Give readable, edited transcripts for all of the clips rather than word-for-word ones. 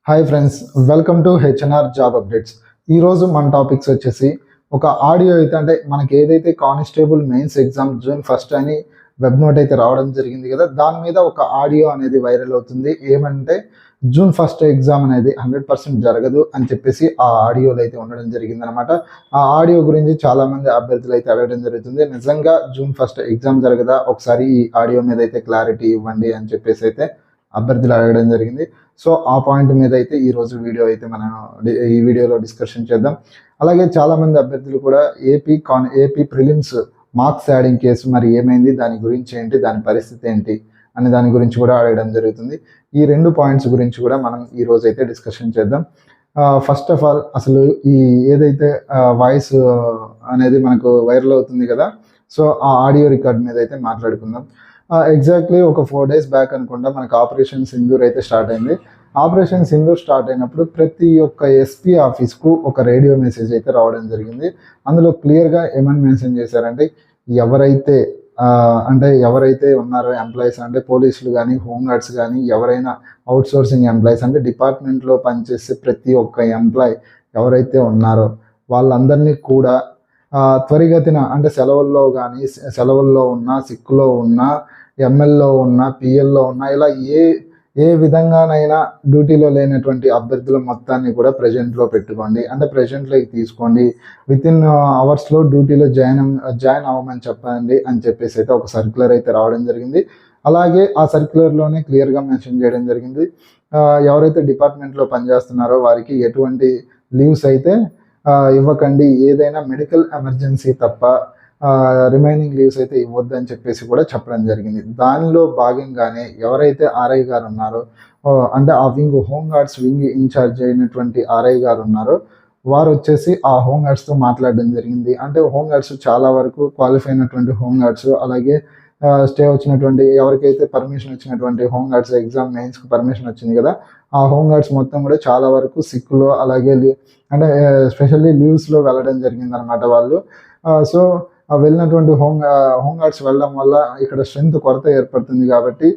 Hi friends, welcome to HNR job updates. ఈరోజు మన topics వచ్చేసి ఒక ఆడియో అయితే అంటే మనకి ఏదైతే కానిస్టేబుల్ మెయిన్స్ ఎగ్జామ్ జూన్ 1 అని వెబ్ నోట్ అయితే రావడం జరిగింది కదా, దాని మీద ఒక ఆడియో అనేది వైరల్ అవుతుంది. ఏమంటే జూన్ 1 ఎగ్జామ్ అనేది 100% జరగదు అని చెప్పేసి ఆ ఆడియోలో అయితే ఉండడం జరిగింది అనమాట. ఆ ఆడియో గురించి చాలామంది అభ్యర్థులు అయితే అడగడం జరుగుతుంది. నిజంగా జూన్ 1 ఎగ్జామ్ జరగదా, ఒకసారి ఈ ఆడియో మీద అయితే క్లారిటీ ఇవ్వండి అని చెప్పేసి అయితే అభ్యర్థులు అడగడం జరిగింది. సో ఆ పాయింట్ మీద అయితే ఈరోజు వీడియో అయితే మనం ఈ వీడియోలో డిస్కషన్ చేద్దాం. అలాగే చాలామంది అభ్యర్థులు కూడా AP prelims marks adding case మరి ఏమైంది, దాని గురించి ఏంటి, దాని పరిస్థితి ఏంటి అనే దాని గురించి కూడా అడగడం జరుగుతుంది. ఈ రెండు పాయింట్స్ గురించి కూడా మనం ఈరోజు అయితే డిస్కషన్ చేద్దాం. ఫస్ట్ ఆఫ్ ఆల్ అసలు ఈ ఏదైతే వాయిస్ అనేది మనకు వైరల్ అవుతుంది కదా, సో ఆ ఆడియో రికార్డ్ మీద అయితే మాట్లాడుకుందాం. ఎగ్జాక్ట్లీ ఒక 4 days బ్యాక్ అనుకుంటా మనకు ఆపరేషన్ సింధూర్ అయితే స్టార్ట్ అయింది. ఆపరేషన్ సింధూర్ స్టార్ట్ అయినప్పుడు ప్రతి ఒక్క ఎస్పీ ఆఫీస్కు ఒక రేడియో మెసేజ్ అయితే రావడం జరిగింది. అందులో క్లియర్గా ఏమని మెన్షన్ చేశారంటే, ఎవరైతే ఎవరైతే ఉన్నారో ఎంప్లాయీస్ అంటే పోలీసులు కానీ, హోంగార్డ్స్ కానీ, ఎవరైనా అవుట్సోర్సింగ్ ఎంప్లాయీస్ అంటే డిపార్ట్మెంట్లో పనిచేసే ప్రతి ఒక్క ఎంప్లాయీ ఎవరైతే ఉన్నారో వాళ్ళందరినీ కూడా త్వరిగతిన అంటే సెలవుల్లో ఉన్నా, సిక్లో ఉన్నా, ఎంఎల్లో ఉన్నా, పిఎల్లో ఉన్నా, ఇలా ఏ విధంగానైనా డ్యూటీలో లేనటువంటి అభ్యర్థుల మొత్తాన్ని కూడా ప్రెజెంట్లో పెట్టుకోండి, అంటే ప్రెజెంట్లోకి తీసుకోండి, వితిన్ అవర్స్లో డ్యూటీలో జాయిన్ అవ్వమని చెప్పండి అని చెప్పేసి అయితే ఒక సర్క్యులర్ అయితే రావడం జరిగింది. అలాగే ఆ సర్క్యులర్లోనే క్లియర్గా మెన్షన్ చేయడం జరిగింది, ఎవరైతే డిపార్ట్మెంట్లో పనిచేస్తున్నారో వారికి ఎటువంటి లీవ్స్ అయితే ఇవ్వకండి, ఏదైనా మెడికల్ ఎమర్జెన్సీ తప్ప రిమైనింగ్ లీవ్స్ అయితే ఇవ్వద్దు అని చెప్పేసి కూడా చెప్పడం జరిగింది. దానిలో భాగంగానే ఎవరైతే ఆర్ఐ గారు ఉన్నారో, అంటే ఆ హోంగార్డ్స్ వింగ్ ఇన్ఛార్జ్ అయినటువంటి ఆర్ఐ గారు ఉన్నారో వారు వచ్చేసి ఆ హోంగార్డ్స్తో మాట్లాడడం జరిగింది. అంటే హోంగార్డ్స్ చాలా వరకు క్వాలిఫై అయినటువంటి హోంగార్డ్స్, అలాగే స్టే వచ్చినటువంటి ఎవరికైతే పర్మిషన్ వచ్చినటువంటి హోంగార్డ్స్ ఎగ్జామ్ మెయిన్స్కి పర్మిషన్ వచ్చింది కదా, ఆ హోంగార్డ్స్ మొత్తం కూడా చాలా వరకు సిక్లో అలాగే అంటే స్పెషల్లీ లీవ్స్లో వెళ్ళడం జరిగింది అనమాట వాళ్ళు. సో వెళ్ళినటువంటి హోంగార్డ్స్ వెళ్ళడం వల్ల ఇక్కడ స్ట్రెంత్ కొరత ఏర్పడుతుంది కాబట్టి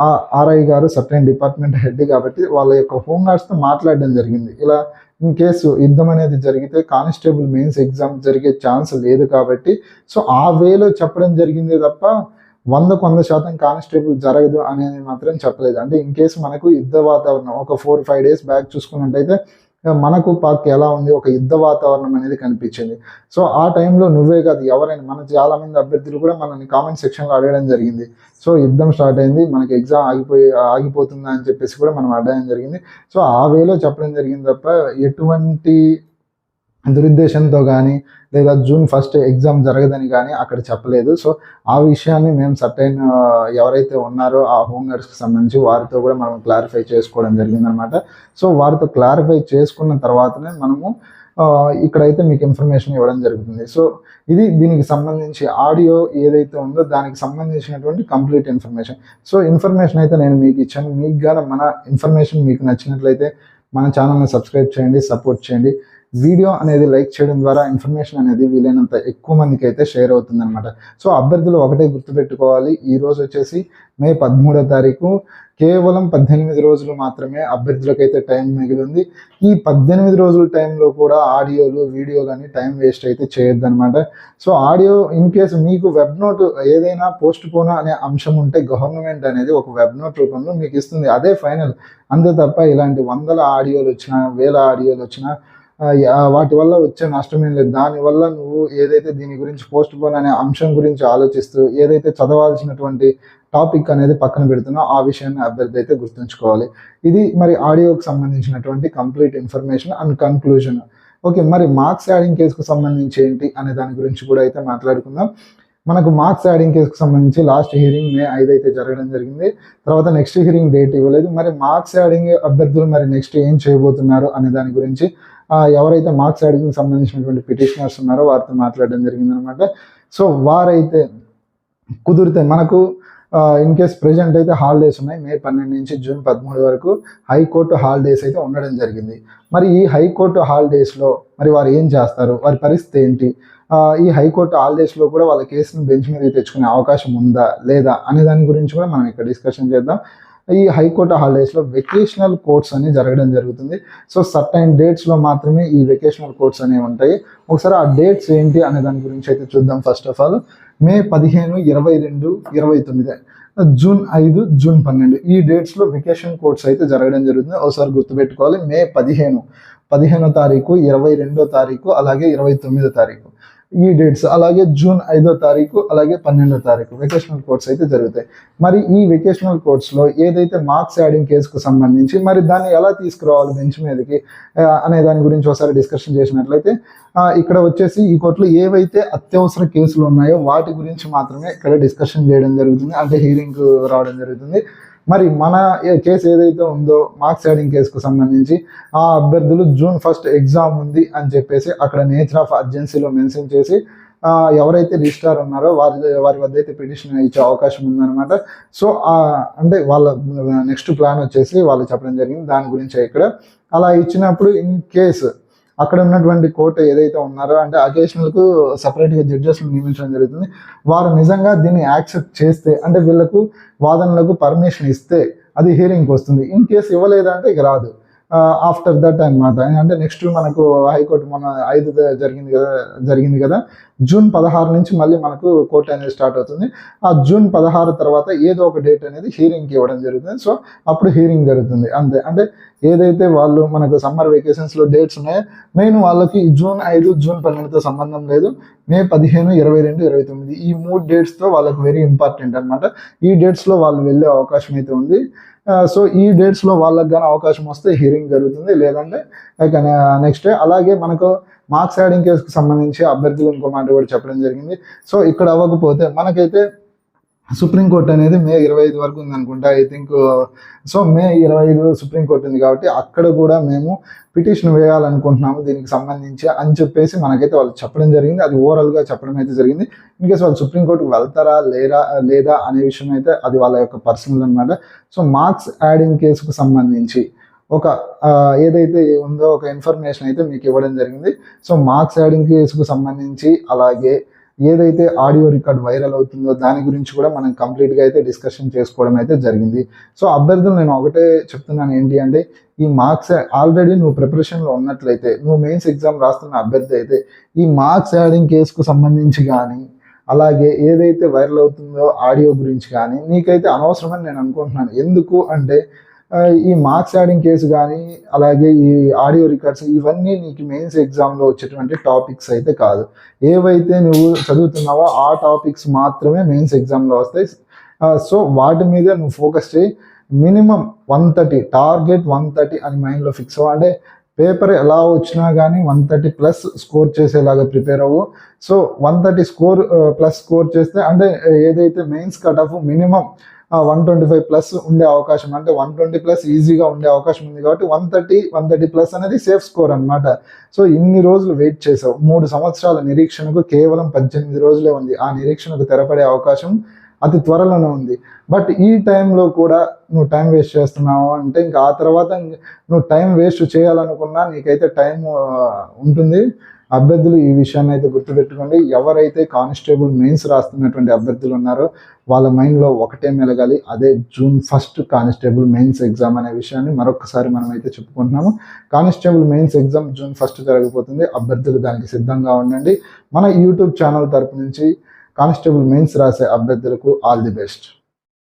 ఆ ఆర్ఐ గారు సర్టెన్ డిపార్ట్మెంట్ హెడ్ కాబట్టి వాళ్ళ యొక్క హోంగార్డ్స్తో మాట్లాడడం జరిగింది. ఇలా ఇన్ కేసు యుద్ధం అనేది జరిగితే కానిస్టేబుల్ మెయిన్స్ ఎగ్జామ్ జరిగే ఛాన్స్ లేదు కాబట్టి, సో ఆ వేలో చెప్పడం జరిగిందే తప్ప 100% కానిస్టేబుల్ జరగదు అనేది మాత్రం చెప్పలేదు. అంటే ఇన్ కేసు మనకు యుద్ధ వాతావరణం ఒక 4-5 days బ్యాక్ చూసుకున్నట్టయితే మనకు పాక్ ఎలా ఉంది, ఒక యుద్ధ వాతావరణం అనేది కనిపించింది. సో ఆ టైంలో నువ్వే కాదు ఎవరైనా మన చాలామంది అభ్యర్థులు కూడా మనల్ని కామెంట్ సెక్షన్లో అడగడం జరిగింది. సో యుద్ధం స్టార్ట్ అయింది, మనకి ఎగ్జామ్ ఆగిపోతుందా అని చెప్పేసి కూడా మనం అడగడం జరిగింది. సో ఆ వేలో చెప్పడం జరిగింది తప్ప ఎటువంటి దురుద్దేశంతో కానీ లేదా జూన్ 1 ఎగ్జామ్ జరగదని కానీ అక్కడ చెప్పలేదు. సో ఆ విషయాన్ని మేము సర్టైన్ ఎవరైతే ఉన్నారో ఆ హోంగార్డ్స్కి సంబంధించి వారితో కూడా మనం క్లారిఫై చేసుకోవడం జరిగిందనమాట. సో వారితో క్లారిఫై చేసుకున్న తర్వాతనే మనము ఇక్కడైతే మీకు ఇన్ఫర్మేషన్ ఇవ్వడం జరుగుతుంది. సో ఇది దీనికి సంబంధించి ఆడియో ఏదైతే ఉందో దానికి సంబంధించినటువంటి కంప్లీట్ ఇన్ఫర్మేషన్. సో ఇన్ఫర్మేషన్ అయితే నేను మీకు ఇచ్చాను. మీకు కానీ మన ఇన్ఫర్మేషన్ మీకు నచ్చినట్లయితే మన ఛానల్ని సబ్స్క్రైబ్ చేయండి, సపోర్ట్ చేయండి. వీడియో అనేది లైక్ చేయడం ద్వారా ఇన్ఫర్మేషన్ అనేది వీలైనంత ఎక్కువ మందికి అయితే షేర్ అవుతుంది అనమాట. సో అభ్యర్థులు ఒకటే గుర్తుపెట్టుకోవాలి, ఈరోజు వచ్చేసి మే 13వ తారీఖు, కేవలం 18 రోజులు మాత్రమే అభ్యర్థులకైతే టైం మిగిలింది. ఈ 18 రోజుల టైంలో కూడా ఆడియోలు వీడియోలు అని టైం వేస్ట్ అయితే చేయొద్దు అనమాట. సో ఆడియో ఇన్ కేసు మీకు వెబ్ నోట్ ఏదైనా పోస్ట్ పోన్ అనే అంశం ఉంటే గవర్నమెంట్ అనేది ఒక వెబ్ నోట్ రూపంలో మీకు ఇస్తుంది, అదే ఫైనల్. అంతే తప్ప ఇలాంటి 100 ఆడియోలు వచ్చినా 1000 ఆడియోలు వచ్చినా వాటి వల్ల వచ్చే నష్టమేం లేదు. దానివల్ల నువ్వు ఏదైతే దీని గురించి పోస్ట్ పోన్ అనే అంశం గురించి ఆలోచిస్తూ ఏదైతే చదవాల్సినటువంటి టాపిక్ అనేది పక్కన పెడుతున్నా ఆ విషయాన్ని అభ్యర్థి అయితే గుర్తుంచుకోవాలి. ఇది మరి ఆడియోకి సంబంధించినటువంటి complete information and conclusion. Okay, మరి మార్క్స్ యాడింగ్ కేసుకు సంబంధించి ఏంటి అనే దాని గురించి కూడా అయితే మాట్లాడుకుందాం. మనకు మార్క్స్ యాడింగ్ కేసుకు సంబంధించి లాస్ట్ హియరింగ్ May 5 అయితే జరగడం జరిగింది. తర్వాత నెక్స్ట్ హియరింగ్ డేట్ ఇవ్వలేదు. మరి మార్క్స్ యాడింగ్ అభ్యర్థులు మరి నెక్స్ట్ ఏం చేయబోతున్నారు అనే దాని గురించి ఎవరైతే మార్క్స్ యాడింగ్కి సంబంధించినటువంటి పిటిషనర్స్ ఉన్నారో వారితో మాట్లాడడం జరిగిందనమాట. సో వారైతే కుదిరితే మనకు ఇన్ కేస్ ప్రెజెంట్ అయితే హాలిడేస్ ఉన్నాయి, May 12 నుంచి June 13 వరకు హైకోర్టు హాలిడేస్ అయితే ఉండడం జరిగింది. మరి ఈ హైకోర్టు హాలిడేస్లో మరి వారు ఏం చేస్తారు, వారి పరిస్థితి ఏంటి, ఈ హైకోర్టు హాలిడేస్లో కూడా వాళ్ళ కేసును బెంచ్ మీద తెచ్చుకునే అవకాశం ఉందా లేదా అనే దాని గురించి కూడా మనం ఇక్కడ డిస్కషన్ చేద్దాం. ఈ హైకోర్టు హాలిడేస్లో వెకేషనల్ కోర్ట్స్ అని జరగడం జరుగుతుంది. సో సర్టైన్ డేట్స్లో మాత్రమే ఈ వెకేషనల్ కోర్ట్స్ అనేవి ఉంటాయి. ఒకసారి ఆ డేట్స్ ఏంటి అనే దాని గురించి అయితే చూద్దాం. First of all May 15, 22, 29, June 5, June 12 ఈ డేట్స్లో వెకేషన్ కోర్ట్స్ అయితే జరగడం జరుగుతుంది. ఒకసారి గుర్తుపెట్టుకోవాలి. మే 15వ తారీఖు, 22వ తారీఖు, అలాగే 29వ తారీఖు ఈ డేట్స్, అలాగే జూన్ 5వ తారీఖు, అలాగే 12వ తారీఖు వెకేషనల్ కోర్ట్స్ అయితే జరుగుతాయి. మరి ఈ వెకేషనల్ కోర్ట్స్లో ఏదైతే మార్క్స్ యాడింగ్ కేసుకు సంబంధించి మరి దాన్ని ఎలా తీసుకురావాలి బెంచ్ మీదకి అనే దాని గురించి ఒకసారి డిస్కషన్ చేసినట్లయితే ఇక్కడ వచ్చేసి ఈ కోర్టులో ఏవైతే అత్యవసర కేసులు ఉన్నాయో వాటి గురించి మాత్రమే ఇక్కడ డిస్కషన్ చేయడం జరుగుతుంది, అంటే హీరింగ్ రావడం జరుగుతుంది. మరి మన కేసు ఏదైతే ఉందో మార్క్స్ యాడింగ్ కేసుకు సంబంధించి ఆ అభ్యర్థులు జూన్ 1 ఎగ్జామ్ ఉంది అని చెప్పేసి అక్కడ నేచర్ ఆఫ్ అర్జెన్సీలో మెన్షన్ చేసి ఎవరైతే రిజిస్ట్రార్ ఉన్నారో వారి వద్ద అయితే పిటిషన్ ఇచ్చే అవకాశం ఉందన్నమాట. సో అంటే వాళ్ళ నెక్స్ట్ ప్లాన్ వచ్చేసి వాళ్ళు చెప్పడం జరిగింది. దాని గురించి ఇక్కడ అలా ఇచ్చినప్పుడు ఇన్ కేసు అక్కడ ఉన్నటువంటి కోర్టు ఏదైతే ఉన్నారో అంటే అకేషనల్కు సపరేట్గా జడ్జెస్ని నియమించడం జరుగుతుంది. వారు నిజంగా దీన్ని యాక్సెప్ట్ చేస్తే అంటే వీళ్ళకు వాదనలకు పర్మిషన్ ఇస్తే అది హీరింగ్కి వస్తుంది. ఇన్ కేసు ఇవ్వలేదంటే ఇక రాదు. ఆఫ్టర్ దట్ అనమాట. అంటే నెక్స్ట్ మనకు హైకోర్టు మన 5 జరిగింది కదా, జూన్ 16 నుంచి మళ్ళీ మనకు కోర్టు అనేది స్టార్ట్ అవుతుంది. ఆ జూన్ 16 తర్వాత ఏదో ఒక డేట్ అనేది హీరింగ్కి ఇవ్వడం జరుగుతుంది. సో అప్పుడు హీరింగ్ జరుగుతుంది అంతే. అంటే ఏదైతే వాళ్ళు మనకు సమ్మర్ వెకేషన్స్లో డేట్స్ ఉన్నాయో మెయిన్ వాళ్ళకి జూన్ 5, జూన్ 12తో సంబంధం లేదు. మే 15, 22, 29 ఈ 3 డేట్స్తో వాళ్ళకి వెరీ ఇంపార్టెంట్ అనమాట. ఈ డేట్స్లో వాళ్ళు వెళ్ళే అవకాశం అయితే ఉంది. సో ఈ డేట్స్లో వాళ్ళకి కానీ అవకాశం వస్తే హీరింగ్ జరుగుతుంది, లేదంటే నెక్స్ట్ డే. అలాగే మనకు మార్క్స్ యాడింగ్ కేసుకు సంబంధించి అభ్యర్థులు ఇంకో మాట కూడా చెప్పడం జరిగింది. సో ఇక్కడ అవ్వకపోతే మనకైతే సుప్రీంకోర్టు అనేది మే 25 వరకు ఉంది అనుకుంటా, I think. So May 25 supreme court ఉంది కాబట్టి అక్కడ కూడా మేము పిటిషన్ వేయాలనుకుంటున్నాము దీనికి సంబంధించి అని చెప్పేసి మనకైతే వాళ్ళు చెప్పడం జరిగింది. అది ఓవరాల్గా చెప్పడం అయితే జరిగింది. ఇన్కేస్ వాళ్ళు సుప్రీంకోర్టుకు వెళ్తారా లేదా అనే విషయం అయితే అది వాళ్ళ యొక్క పర్సనల్ అనమాట. సో మార్క్స్ యాడింగ్ కేసుకు సంబంధించి ఒక ఏదైతే ఉందో ఒక ఇన్ఫర్మేషన్ అయితే మీకు ఇవ్వడం జరిగింది. సో మార్క్స్ యాడింగ్ కేసుకు సంబంధించి అలాగే ఏదైతే ఆడియో రికార్డ్ వైరల్ అవుతుందో దాని గురించి కూడా మనం కంప్లీట్గా అయితే డిస్కషన్ చేసుకోవడం అయితే జరిగింది. సో అభ్యర్థులు నేను ఒకటే చెప్తున్నాను ఏంటి అంటే ఈ మార్క్స్ ఆల్రెడీ నువ్వు ప్రిపరేషన్లో ఉన్నట్లయితే, నువ్వు మెయిన్స్ ఎగ్జామ్ రాస్తున్న అభ్యర్థి అయితే ఈ మార్క్స్ యాడింగ్ కేసుకు సంబంధించి కానీ అలాగే ఏదైతే వైరల్ అవుతుందో ఆడియో గురించి కానీ నీకైతే అనవసరమని నేను అనుకుంటున్నాను. ఎందుకు అంటే ఈ మార్క్స్ యాడింగ్ కేసు కానీ అలాగే ఈ ఆడియో రికార్డ్స్ ఇవన్నీ నీకు మెయిన్స్ ఎగ్జామ్లో వచ్చేటువంటి టాపిక్స్ అయితే కాదు. ఏవైతే నువ్వు చదువుతున్నావో ఆ టాపిక్స్ మాత్రమే మెయిన్స్ ఎగ్జామ్లో వస్తాయి. సో వాటి మీద నువ్వు ఫోకస్ చేయి. మినిమం 130 టార్గెట్ 130 అని మైండ్లో ఫిక్స్ అవ్వ. అంటే పేపర్ ఎలా వచ్చినా కానీ 130+ స్కోర్ చేసేలాగా ప్రిపేర్ అవ్వు. సో 130 ప్లస్ స్కోర్ చేస్తే అంటే ఏదైతే మెయిన్స్ కట్ ఆఫ్ మినిమం 125+ ఉండే అవకాశం, అంటే 120+ ఈజీగా ఉండే అవకాశం ఉంది కాబట్టి 130+ అనేది సేఫ్ స్కోర్ అనమాట. సో ఇన్ని రోజులు వెయిట్ చేసావు, 3 సంవత్సరాల నిరీక్షణకు కేవలం 18 రోజులే ఉంది. ఆ నిరీక్షణకు తెరపడే అవకాశం అతి త్వరలోనే ఉంది. బట్ ఈ టైంలో కూడా నువ్వు టైం వేస్ట్ చేస్తున్నావు అంటే ఇంకా ఆ తర్వాత నువ్వు టైం వేస్ట్ చేయాలనుకున్నా నీకైతే టైం ఉంటుంది. అభ్యర్థులు ఈ విషయాన్ని అయితే గుర్తుపెట్టుకోండి. ఎవరైతే కానిస్టేబుల్ మెయిన్స్ రాస్తున్నటువంటి అభ్యర్థులు ఉన్నారో వాళ్ళ మైండ్లో ఒకటే మెలగాలి, అదే జూన్ 1 కానిస్టేబుల్ మెయిన్స్ ఎగ్జామ్ అనే విషయాన్ని మరొకసారి మనం అయితే చెప్పుకుంటున్నాము. కానిస్టేబుల్ మెయిన్స్ ఎగ్జామ్ జూన్ 1 జరగబోతుంది. అభ్యర్థులు దానికి సిద్ధంగా ఉండండి. మన యూట్యూబ్ ఛానల్ తరపు నుంచి కానిస్టేబుల్ మెయిన్స్ రాసే అభ్యర్థులకు ఆల్ ది బెస్ట్.